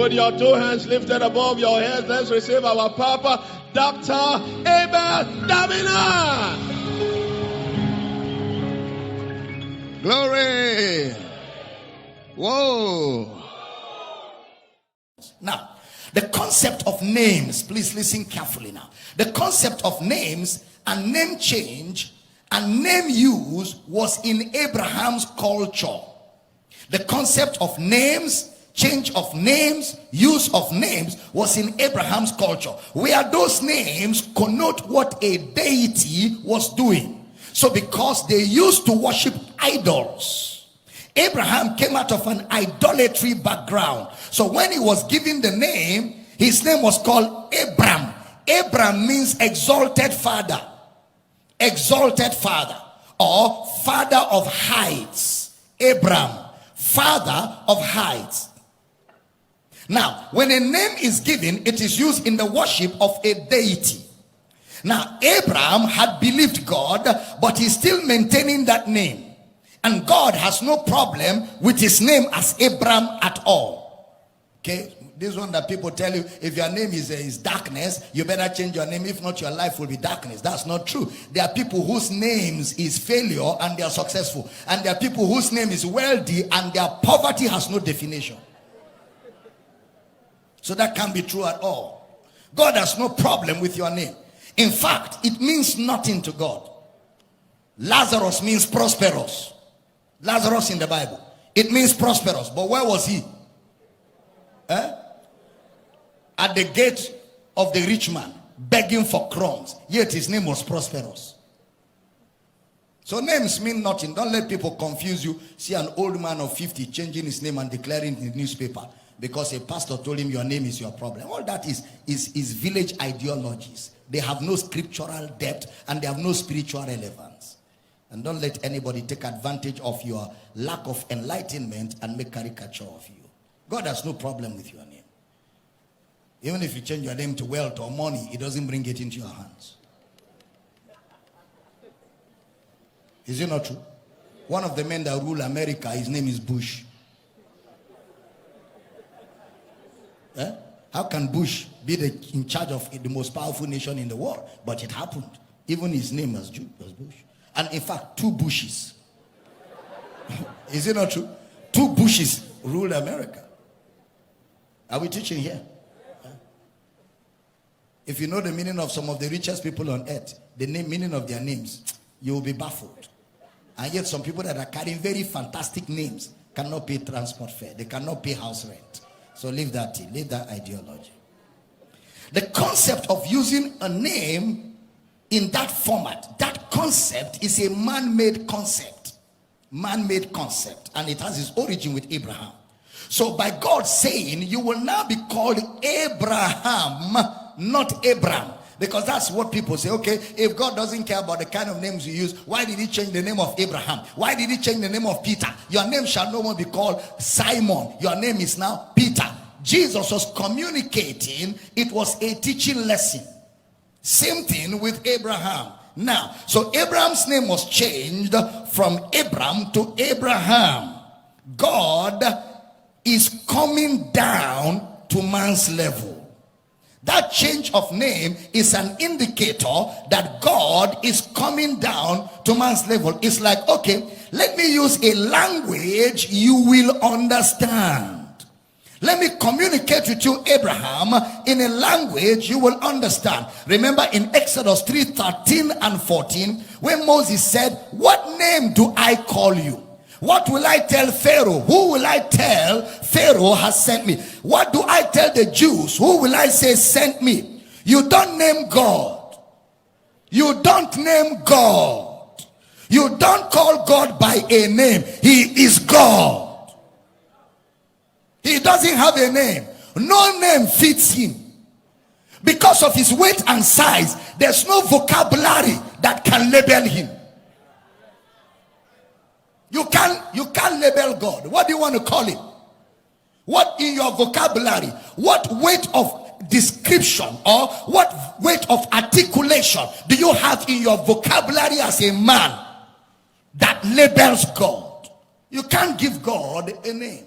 With your two hands lifted above your heads, let's receive our Papa, Dr. Abel Damina. Glory. Whoa. Now, the concept of names, please listen carefully now. The concept of names and name change and name use was in Abraham's culture. The concept of names, change of names, use of names was in Abraham's culture, where those names connote what a deity was doing. So because they used to worship idols, Abraham came out of an idolatry background. So when he was given the name, his name was called Abram. Abram means exalted father. Exalted father, or father of heights. Abram, father of heights. Now, when a name is given, it is used in the worship of a deity. Now, Abraham had believed God, but he's still maintaining that name. And God has no problem with his name as Abraham at all. Okay? This one that people tell you, if your name is darkness, you better change your name. If not, your life will be darkness. That's not true. There are people whose names is failure and they are successful. And there are people whose name is wealthy and their poverty has no definition. So that can't be true at all. God has no problem with your name. In fact, it means nothing to God. Lazarus means prosperous. Lazarus in the Bible, it means prosperous. But where was he? At the gate of the rich man, begging for crumbs. Yet his name was prosperous. So names mean nothing. Don't let people confuse you. See an old man of 50 changing his name and declaring in the newspaper because a pastor told him your name is your problem. All that is village ideologies. They have no scriptural depth and they have no spiritual relevance. And don't let anybody take advantage of your lack of enlightenment and make caricature of you. God has no problem with your name. Even if you change your name to wealth or money, it doesn't bring it into your hands. Is it not true? One of the men that rule America, his name is Bush. How can Bush be in charge of the most powerful nation in the world? But it happened. Even his name was Bush. And in fact, 2 Bushes. Is it not true? 2 Bushes ruled America. Are we teaching here? If you know the meaning of some of the richest people on earth, the meaning of their names, you will be baffled. And yet some people that are carrying very fantastic names cannot pay transport fare. They cannot pay house rent. So leave that thing. Leave that ideology. The concept of using a name in that format, that concept is a man-made concept. Man-made concept. And it has its origin with Abraham. So by God saying, you will now be called Abraham, not Abram. Because that's what people say. Okay, if God doesn't care about the kind of names you use, why did he change the name of Abraham? Why did he change the name of Peter? Your name shall no more be called Simon. Your name is now Peter. Jesus was communicating. It was a teaching lesson. Same thing with Abraham. Now, so Abraham's name was changed from Abram to Abraham. God is coming down to man's level. That change of name is an indicator that God is coming down to man's level. It's like, okay, let me use a language you will understand. Let me communicate with you, Abraham, in a language you will understand. Remember in Exodus 3:13 and 14, when Moses said, what name do I call you? What will I tell Pharaoh? Who will I tell Pharaoh has sent me? What do I tell the Jews? Who will I say sent me? You don't name God. You don't name God. You don't call God by a name. He is God. He doesn't have a name. No name fits him. Because of his weight and size, there's no vocabulary that can label him. You can't label God. What do you want to call him? What in your vocabulary? What weight of description or what weight of articulation do you have in your vocabulary as a man that labels God? You can't give God a name.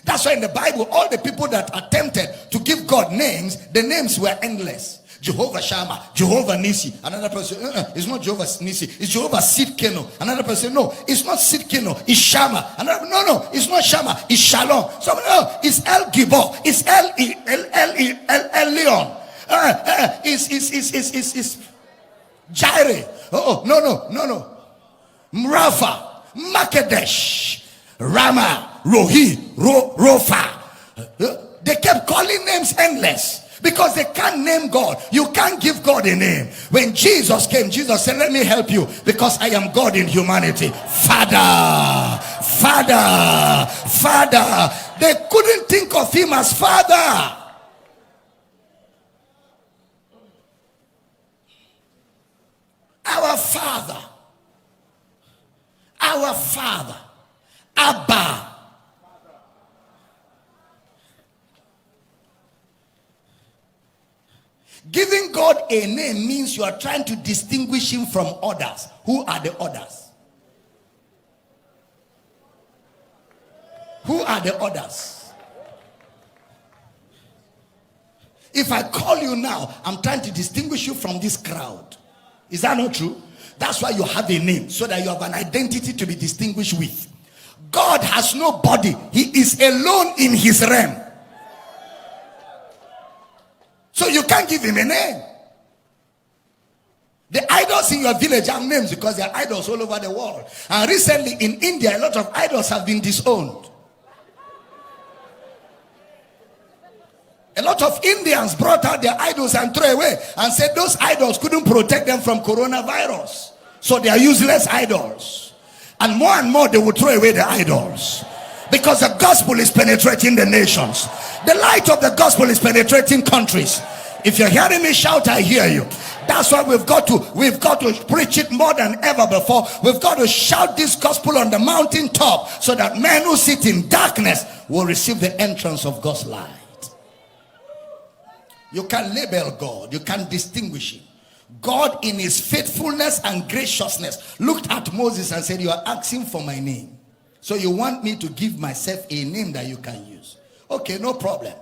That's why in the Bible, all the people that attempted to give God names, the names were endless. Jehovah Shammah, Jehovah Nisi. Another person, it's not Jehovah Nisi, it's Jehovah Sidkenu. Another person, no, it's not Sidkenu, it's Shammah. Another, no, it's not Shammah, it's Shalom. So no, it's El Gibor, it's El Leon. It's Jireh. No. Mrafa, Makedesh, Rama, Rohi, Rofa. They kept calling names endless because they can't name God. You can't give God a name. When Jesus came, Jesus said, let me help you because I am God in humanity. Father. They couldn't think of him as Father. Our Father, Abba. Giving God a name means you are trying to distinguish him from others. Who are the others? Who are the others? If I call you now, I'm trying to distinguish you from this crowd. Is that not true? That's why you have a name, so that you have an identity to be distinguished with. God has no body. He is alone in his realm. So you can't give him a name. The idols in your village have names because there are idols all over the world. And recently in India, a lot of idols have been disowned. A lot of Indians brought out their idols and threw away and said those idols couldn't protect them from coronavirus. So they are useless idols. And more they will throw away the idols. Because the gospel is penetrating the nations. The light of the gospel is penetrating countries. If you're hearing me shout, I hear you. That's why we've got to preach it more than ever before. We've got to shout this gospel on the mountaintop so that men who sit in darkness will receive the entrance of God's light. You can label God. You can distinguish him. God in his faithfulness and graciousness looked at Moses and said, you are asking for my name. So you want me to give myself a name that you can use. Okay, no problem.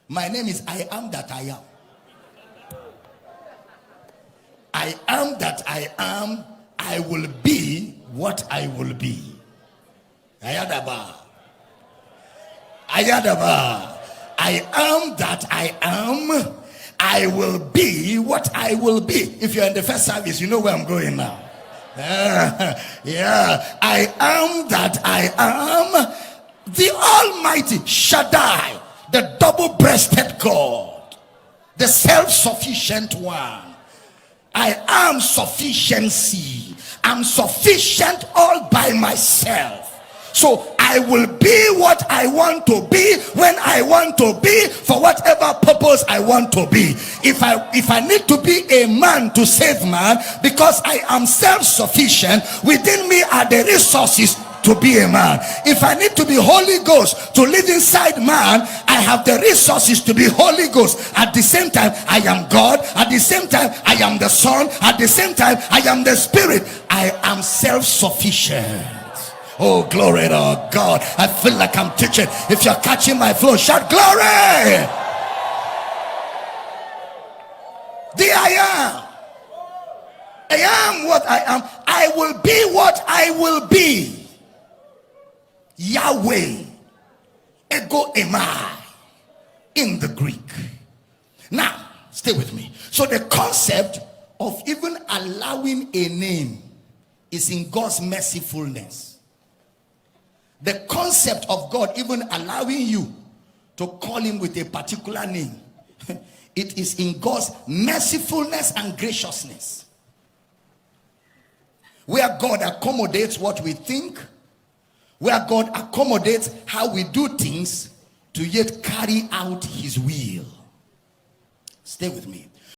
My name is I am that I am. I am that I am. I will be what I will be. Ayadaba. Ayadaba. I am that I am. I will be what I will be. If you're in the first service, you know where I'm going now. Yeah. I am that I am. The Almighty Shaddai, the double-breasted God, the self-sufficient one. I am sufficiency. I'm sufficient all by myself. So I will be what I want to be when I want to be for whatever purpose I want to be. If I need to be a man to save man, because I am self-sufficient, within me are the resources to be a man. If I need to be Holy Ghost to live inside man, I have the resources to be Holy Ghost. At the same time, I am God. At the same time, I am the Son. At the same time, I am the Spirit. I am self-sufficient. Oh, glory to God. I feel like I'm teaching. If you're catching my flow, shout glory. The I am. I am what I am. I will be what I will be. Yahweh. Ego emai. In the Greek. Now, stay with me. So the concept of even allowing a name is in God's mercifulness. The concept of God even allowing you to call him with a particular name, it is in God's mercifulness and graciousness. Where God accommodates what we think, where God accommodates how we do things to yet carry out his will. Stay with me.